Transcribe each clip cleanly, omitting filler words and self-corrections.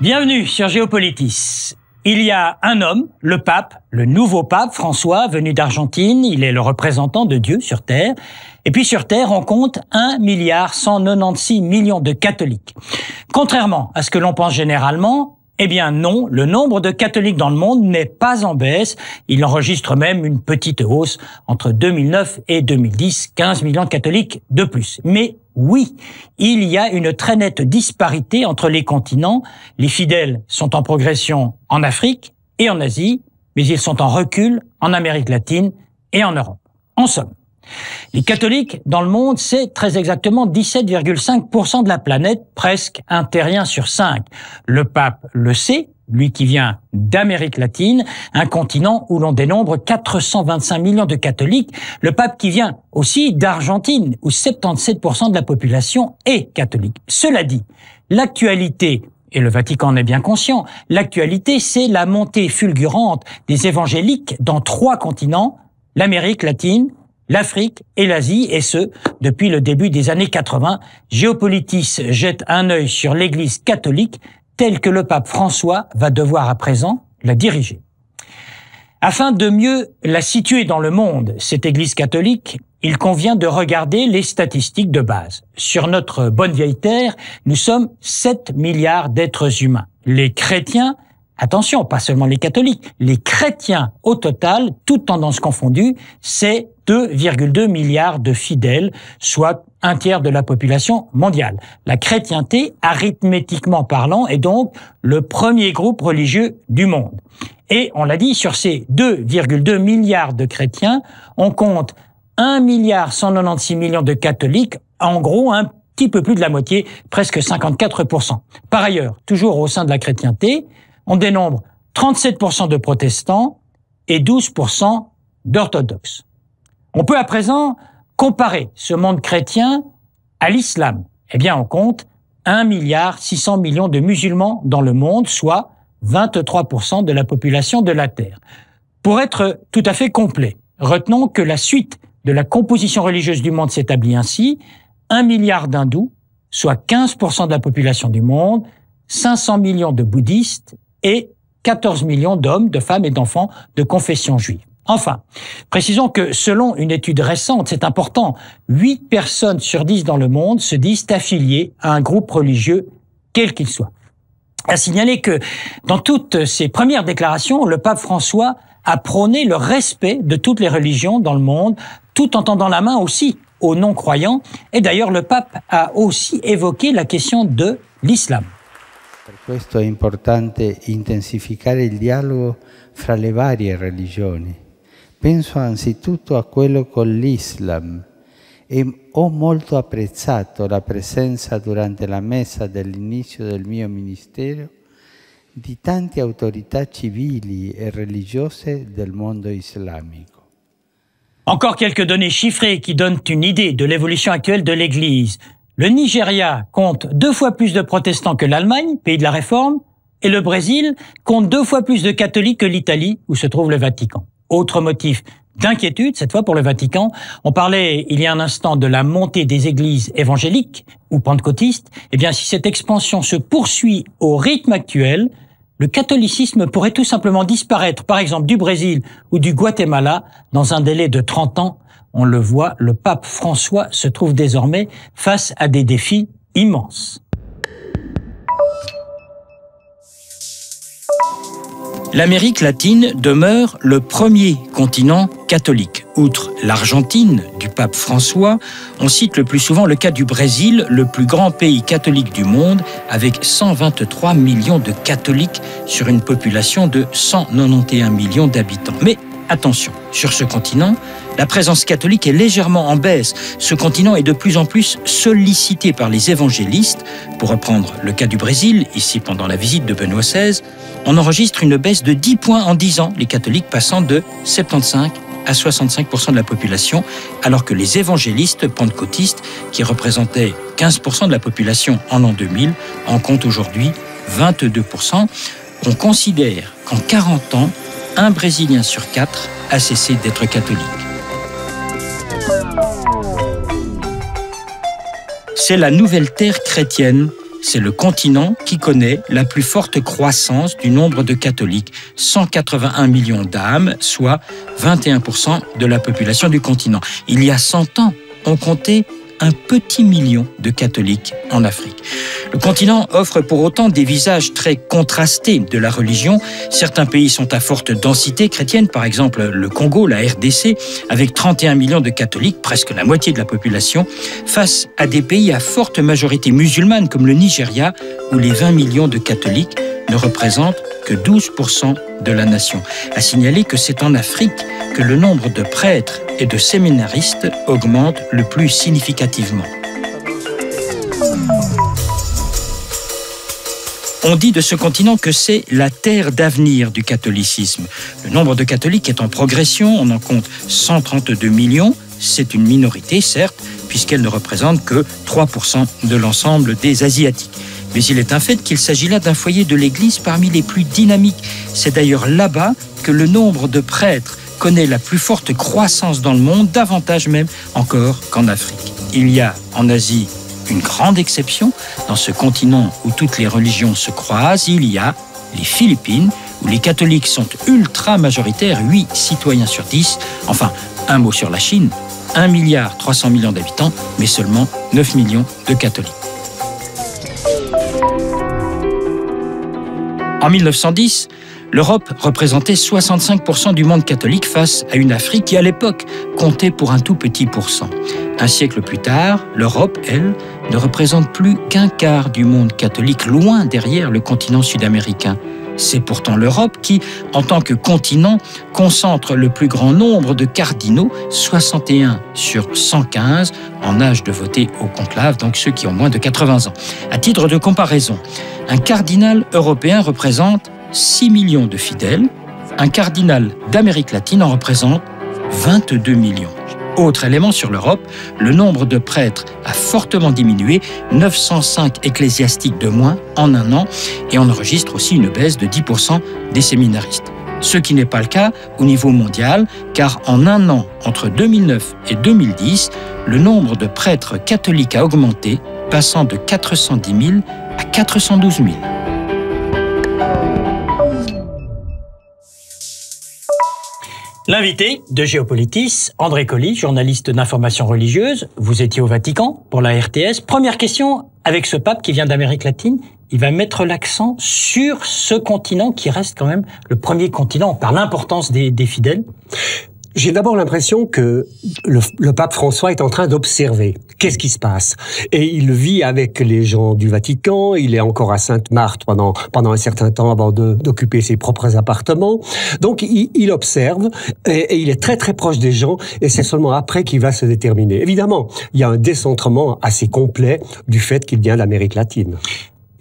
Bienvenue sur Géopolitis. Il y a un homme, le pape, le nouveau pape François, venu d'Argentine. Il est le représentant de Dieu sur Terre. Et puis sur Terre, on compte 1,196 milliard de catholiques. Contrairement à ce que l'on pense généralement, eh bien non, le nombre de catholiques dans le monde n'est pas en baisse. Il enregistre même une petite hausse entre 2009 et 2010, 15 millions de catholiques de plus. Mais oui, il y a une très nette disparité entre les continents. Les fidèles sont en progression en Afrique et en Asie, mais ils sont en recul en Amérique latine et en Europe. En somme, les catholiques dans le monde, c'est très exactement 17,5% de la planète, presque un terrien sur 5. Le pape le sait, lui qui vient d'Amérique latine, un continent où l'on dénombre 425 millions de catholiques. Le pape qui vient aussi d'Argentine, où 77% de la population est catholique. Cela dit, l'actualité, et le Vatican en est bien conscient, l'actualité, c'est la montée fulgurante des évangéliques dans 3 continents, l'Amérique latine, l'Afrique et l'Asie, et ce, depuis le début des années 80. Géopolitis jette un œil sur l'Église catholique, telle que le pape François va devoir à présent la diriger. Afin de mieux la situer dans le monde, cette Église catholique, il convient de regarder les statistiques de base. Sur notre bonne vieille terre, nous sommes 7 milliards d'êtres humains. Les chrétiens, attention, pas seulement les catholiques, les chrétiens au total, toutes tendances confondues, c'est 2,2 milliards de fidèles, soit un tiers de la population mondiale. La chrétienté, arithmétiquement parlant, est donc le premier groupe religieux du monde. Et on l'a dit, sur ces 2,2 milliards de chrétiens, on compte 1,196 milliard de catholiques, en gros un petit peu plus de la moitié, presque 54%. Par ailleurs, toujours au sein de la chrétienté, on dénombre 37% de protestants et 12% d'orthodoxes. On peut à présent comparer ce monde chrétien à l'islam. Eh bien, on compte 1,6 milliard de musulmans dans le monde, soit 23% de la population de la Terre. Pour être tout à fait complet, retenons que la suite de la composition religieuse du monde s'établit ainsi: 1 milliard d'hindous, soit 15% de la population du monde, 500 millions de bouddhistes et 14 millions d'hommes, de femmes et d'enfants de confession juive. Enfin, précisons que selon une étude récente, c'est important, 8 personnes sur 10 dans le monde se disent affiliées à un groupe religieux, quel qu'il soit. À signaler que dans toutes ses premières déclarations, le pape François a prôné le respect de toutes les religions dans le monde, tout en tendant la main aussi aux non-croyants. Et d'ailleurs, le pape a aussi évoqué la question de l'islam. Per questo è importante intensificare il dialogo fra le varie religioni. Penso anzitutto a quello con l'Islam e ho molto apprezzato la presenza durante la messa dell'inizio del mio ministero di tante autorità civili e religiose del mondo islamico. Encore quelques données chiffrées qui donnent une idée de l'évolution actuelle de l'Église. Le Nigeria compte 2 fois plus de protestants que l'Allemagne, pays de la Réforme, et le Brésil compte 2 fois plus de catholiques que l'Italie, où se trouve le Vatican. Autre motif d'inquiétude, cette fois pour le Vatican, on parlait il y a un instant de la montée des églises évangéliques ou pentecôtistes. Eh bien, si cette expansion se poursuit au rythme actuel, le catholicisme pourrait tout simplement disparaître, par exemple du Brésil ou du Guatemala, dans un délai de 30 ans. On le voit, le pape François se trouve désormais face à des défis immenses. L'Amérique latine demeure le premier continent catholique. Outre l'Argentine du pape François, on cite le plus souvent le cas du Brésil, le plus grand pays catholique du monde, avec 123 millions de catholiques sur une population de 191 millions d'habitants. Mais attention, sur ce continent, la présence catholique est légèrement en baisse. Ce continent est de plus en plus sollicité par les évangélistes. Pour reprendre le cas du Brésil, ici pendant la visite de Benoît XVI, on enregistre une baisse de 10 points en 10 ans, les catholiques passant de 75 à 65% de la population, alors que les évangélistes pentecôtistes, qui représentaient 15% de la population en l'an 2000, en comptent aujourd'hui 22%. On considère qu'en 40 ans, un Brésilien sur 4 a cessé d'être catholique. C'est la nouvelle terre chrétienne c'est le continent qui connaît la plus forte croissance du nombre de catholiques, 181 millions d'âmes, soit 21% de la population du continent. Il y a 100 ans, on comptait un petit million de catholiques en Afrique. Le continent offre pour autant des visages très contrastés de la religion. Certains pays sont à forte densité chrétienne, par exemple le Congo, la RDC, avec 31 millions de catholiques, presque la moitié de la population, face à des pays à forte majorité musulmane comme le Nigeria, où les 20 millions de catholiques ne représentent que 12% de la nation. À signaler que c'est en Afrique que le nombre de prêtres et de séminaristes augmente le plus significativement. On dit de ce continent que c'est la terre d'avenir du catholicisme. Le nombre de catholiques est en progression, on en compte 132 millions. C'est une minorité, certes, puisqu'elle ne représente que 3% de l'ensemble des Asiatiques. Mais il est un fait qu'il s'agit là d'un foyer de l'Église parmi les plus dynamiques. C'est d'ailleurs là-bas que le nombre de prêtres connaît la plus forte croissance dans le monde, davantage même encore qu'en Afrique. Il y a en Asie une grande exception. Dans ce continent où toutes les religions se croisent, il y a les Philippines, où les catholiques sont ultra majoritaires, 8 citoyens sur 10. Enfin, un mot sur la Chine, 1,3 milliard d'habitants, mais seulement 9 millions de catholiques. En 1910, l'Europe représentait 65% du monde catholique face à une Afrique qui, à l'époque, comptait pour un tout petit pourcent. Un siècle plus tard, l'Europe, elle, ne représente plus qu'un quart du monde catholique, loin derrière le continent sud-américain. C'est pourtant l'Europe qui, en tant que continent, concentre le plus grand nombre de cardinaux, 61 sur 115, en âge de voter au conclave, donc ceux qui ont moins de 80 ans. À titre de comparaison, un cardinal européen représente 6 millions de fidèles, un cardinal d'Amérique latine en représente 22 millions. Autre élément sur l'Europe, le nombre de prêtres a fortement diminué, 905 ecclésiastiques de moins en un an, et on enregistre aussi une baisse de 10% des séminaristes. Ce qui n'est pas le cas au niveau mondial, car en un an, entre 2009 et 2010, le nombre de prêtres catholiques a augmenté, passant de 410 000 à 412 000. L'invité de Géopolitis, André Colli, journaliste d'information religieuse. Vous étiez au Vatican pour la RTS. Première question, avec ce pape qui vient d'Amérique latine, il va mettre l'accent sur ce continent qui reste quand même le premier continent par l'importance des fidèles. J'ai d'abord l'impression que le pape François est en train d'observer qu'est-ce qui se passe. Et il vit avec les gens du Vatican, il est encore à Sainte-Marthe pendant un certain temps avant d'occuper ses propres appartements. Donc il observe et il est très très proche des gens et c'est seulement après qu'il va se déterminer. Évidemment, il y a un décentrement assez complet du fait qu'il vient d'Amérique latine.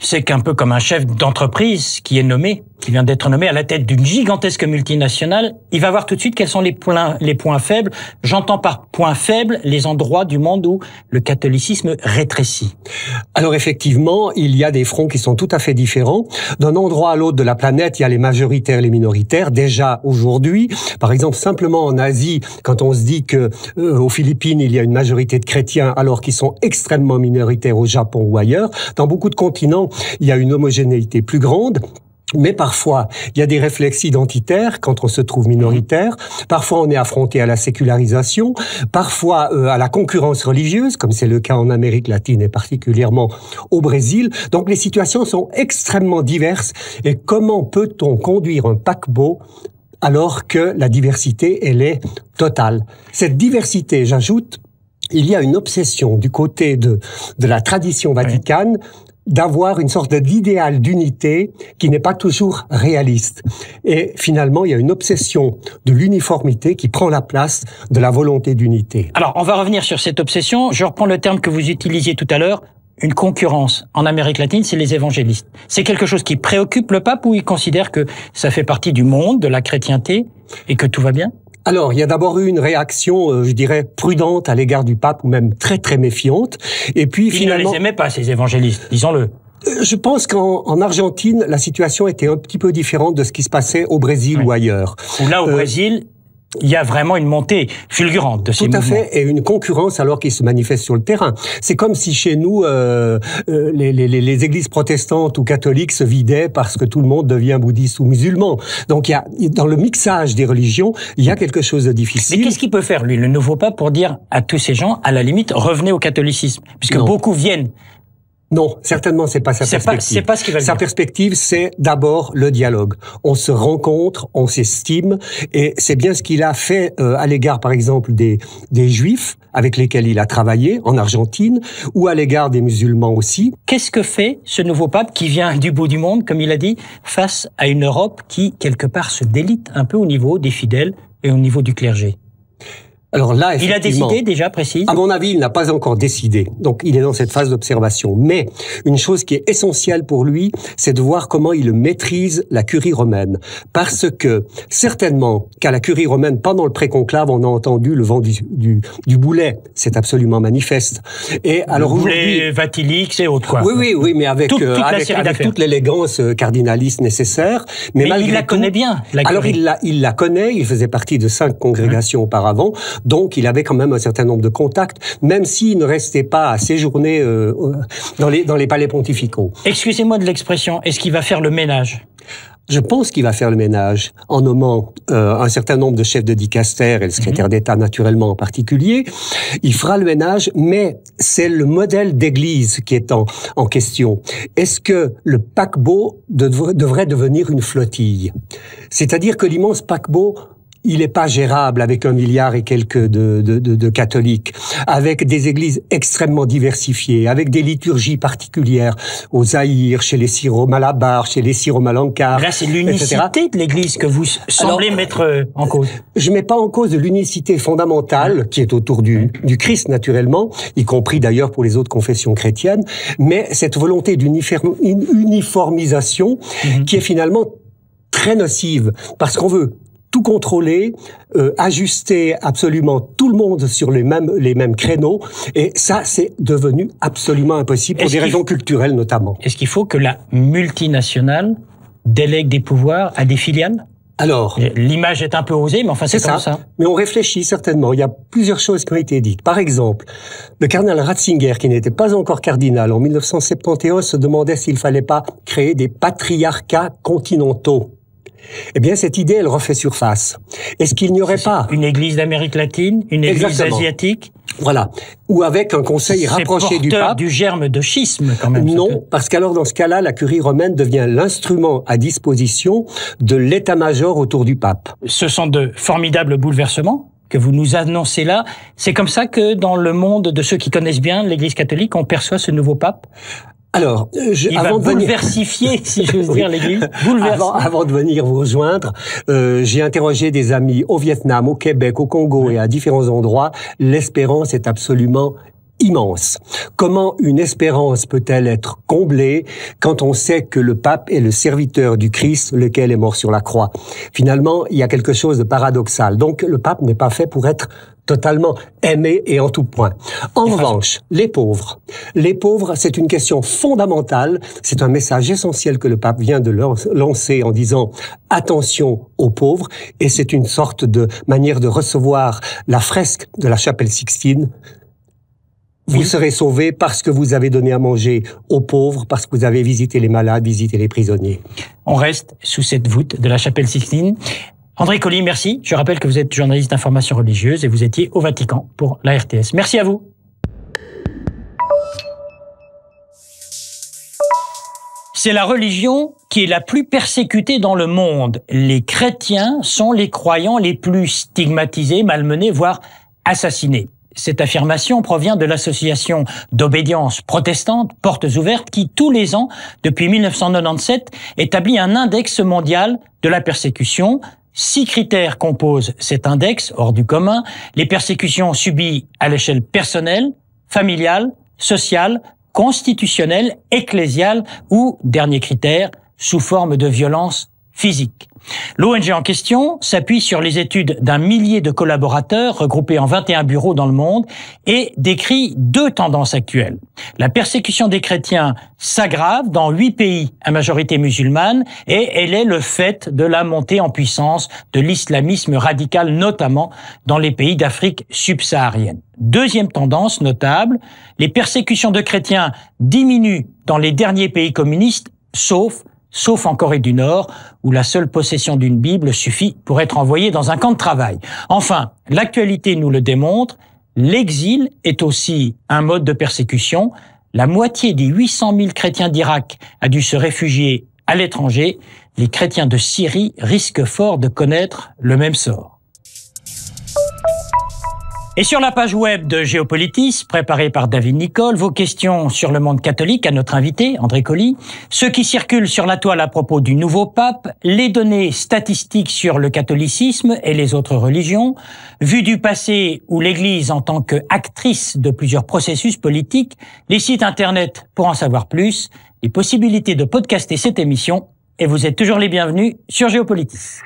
C'est qu'un peu comme un chef d'entreprise qui vient d'être nommé à la tête d'une gigantesque multinationale, il va voir tout de suite quels sont les points faibles. J'entends par points faibles les endroits du monde où le catholicisme rétrécit. Alors effectivement, il y a des fronts qui sont tout à fait différents. D'un endroit à l'autre de la planète, il y a les majoritaires, les minoritaires. Déjà aujourd'hui, par exemple, simplement en Asie, quand on se dit que aux Philippines, il y a une majorité de chrétiens alors qu'ils sont extrêmement minoritaires au Japon ou ailleurs, dans beaucoup de continents, il y a une homogénéité plus grande. Mais parfois, il y a des réflexes identitaires quand on se trouve minoritaire. Parfois, on est affronté à la sécularisation. Parfois, à la concurrence religieuse, comme c'est le cas en Amérique latine et particulièrement au Brésil. Donc, les situations sont extrêmement diverses. Et comment peut-on conduire un paquebot alors que la diversité, elle est totale? Cette diversité, j'ajoute, il y a une obsession du côté de la tradition vaticane d'avoir une sorte d'idéal d'unité qui n'est pas toujours réaliste. Et finalement, il y a une obsession de l'uniformité qui prend la place de la volonté d'unité. Alors, on va revenir sur cette obsession. Je reprends le terme que vous utilisiez tout à l'heure. Une concurrence en Amérique latine, c'est les évangélistes. C'est quelque chose qui préoccupe le pape ou il considère que ça fait partie du monde, de la chrétienté et que tout va bien ? Alors, il y a d'abord eu une réaction, je dirais, prudente à l'égard du pape, ou même très très méfiante. Et puis finalement, il ne les aimait pas, ces évangélistes, disons-le. Je pense qu'en Argentine, la situation était un petit peu différente de ce qui se passait au Brésil ou ailleurs. Ou là, au Brésil, Il y a vraiment une montée fulgurante de ces mouvements. Tout à fait, et une concurrence alors qu'ils se manifestent sur le terrain. C'est comme si chez nous, les églises protestantes ou catholiques se vidaient parce que tout le monde devient bouddhiste ou musulman. Donc dans le mixage des religions, il y a quelque chose de difficile. Mais qu'est-ce qu'il peut faire, lui, le nouveau pape, pour dire à tous ces gens, à la limite, revenez au catholicisme? Puisque beaucoup viennent. Non, certainement, c'est pas sa perspective. C'est pas ce qu'il va dire. Sa perspective, c'est d'abord le dialogue. On se rencontre, on s'estime, et c'est bien ce qu'il a fait à l'égard, par exemple, des Juifs avec lesquels il a travaillé en Argentine, ou à l'égard des musulmans aussi. Qu'est-ce que fait ce nouveau pape qui vient du bout du monde, comme il a dit, face à une Europe qui, quelque part, se délite un peu au niveau des fidèles et au niveau du clergé? Alors là, effectivement, il a décidé déjà, précise? À mon avis, il n'a pas encore décidé. Donc, il est dans cette phase d'observation. Mais une chose qui est essentielle pour lui, c'est de voir comment il maîtrise la curie romaine. Parce que, certainement, qu'à la curie romaine, pendant le préconclave, on a entendu le vent du boulet. C'est absolument manifeste. Et alors le boulet Vatilix et autres, quoi. Oui, mais avec toute l'élégance cardinaliste nécessaire. Mais il la connaît bien, la curie. Alors, il la connaît. Il faisait partie de 5 congrégations auparavant. Donc, il avait quand même un certain nombre de contacts, même s'il ne restait pas à séjourner dans les palais pontificaux. Excusez-moi de l'expression, est-ce qu'il va faire le ménage? Je pense qu'il va faire le ménage en nommant un certain nombre de chefs de dicaster et le secrétaire d'État naturellement en particulier. Il fera le ménage, mais c'est le modèle d'église qui est en question. Est-ce que le paquebot devrait devenir une flottille? C'est-à-dire que l'immense paquebot, il n'est pas gérable avec 1 milliard et quelques de catholiques, avec des églises extrêmement diversifiées, avec des liturgies particulières, aux Zaïre, chez les Syro-Malabar, chez les Syro-Malankar. Là, c'est l'unicité de l'église que vous semblez mettre en cause. Je mets pas en cause l'unicité fondamentale qui est autour du Christ, naturellement, y compris d'ailleurs pour les autres confessions chrétiennes, mais cette volonté d'uniformisation qui est finalement très nocive, parce qu'on veut tout contrôler, ajuster absolument tout le monde sur les mêmes créneaux, et ça, c'est devenu absolument impossible pour des raisons culturelles notamment. Est-ce qu'il faut que la multinationale délègue des pouvoirs à des filiales? Alors, l'image est un peu osée, mais enfin c'est comme ça. Mais on réfléchit certainement. Il y a plusieurs choses qui ont été dites. Par exemple, le cardinal Ratzinger, qui n'était pas encore cardinal en 1971, se demandait s'il fallait pas créer des patriarcats continentaux. Eh bien, cette idée, elle refait surface. Est-ce qu'il n'y aurait pas une église d'Amérique latine, une église asiatique? Voilà. Ou avec un conseil rapproché du pape. Du germe de schisme, quand même. Non, parce qu'alors, dans ce cas-là, la curie romaine devient l'instrument à disposition de l'état-major autour du pape. Ce sont de formidables bouleversements que vous nous annoncez là. C'est comme ça que, dans le monde de ceux qui connaissent bien l'Église catholique, on perçoit ce nouveau pape? Alors, il va bouleversifier, si j'ose dire, l'Église. Avant de venir vous rejoindre, j'ai interrogé des amis au Vietnam, au Québec, au Congo et à différents endroits. L'espérance est absolument immense. Comment une espérance peut-elle être comblée quand on sait que le pape est le serviteur du Christ, lequel est mort sur la croix? Finalement, il y a quelque chose de paradoxal. Donc, le pape n'est pas fait pour être totalement aimé et en tout point. En revanche, les pauvres, c'est une question fondamentale. C'est un message essentiel que le pape vient de lancer en disant attention aux pauvres, et c'est une sorte de manière de recevoir la fresque de la chapelle Sixtine. Vous serez sauvés parce que vous avez donné à manger aux pauvres, parce que vous avez visité les malades, visité les prisonniers. On reste sous cette voûte de la chapelle Sixtine. André Coly, merci. Je rappelle que vous êtes journaliste d'information religieuse et vous étiez au Vatican pour la RTS. Merci à vous. C'est la religion qui est la plus persécutée dans le monde. Les chrétiens sont les croyants les plus stigmatisés, malmenés, voire assassinés. Cette affirmation provient de l'association d'obédience protestante Portes Ouvertes qui, tous les ans, depuis 1997, établit un index mondial de la persécution. 6 critères composent cet index hors du commun. Les persécutions subies à l'échelle personnelle, familiale, sociale, constitutionnelle, ecclésiale ou, dernier critère, sous forme de violence physique. L'ONG en question s'appuie sur les études d'un millier de collaborateurs regroupés en 21 bureaux dans le monde et décrit 2 tendances actuelles. La persécution des chrétiens s'aggrave dans 8 pays à majorité musulmane et elle est le fait de la montée en puissance de l'islamisme radical, notamment dans les pays d'Afrique subsaharienne. Deuxième tendance notable, les persécutions de chrétiens diminuent dans les derniers pays communistes, sauf en Corée du Nord, où la seule possession d'une Bible suffit pour être envoyé dans un camp de travail. Enfin, l'actualité nous le démontre, l'exil est aussi un mode de persécution. La moitié des 800 000 chrétiens d'Irak a dû se réfugier à l'étranger. Les chrétiens de Syrie risquent fort de connaître le même sort. Et sur la page web de Géopolitis, préparée par David Nicole, vos questions sur le monde catholique à notre invité, André Colli, ceux qui circulent sur la toile à propos du nouveau pape, les données statistiques sur le catholicisme et les autres religions, vue du passé ou l'Église en tant qu'actrice de plusieurs processus politiques, les sites internet pour en savoir plus, les possibilités de podcaster cette émission, et vous êtes toujours les bienvenus sur Géopolitis.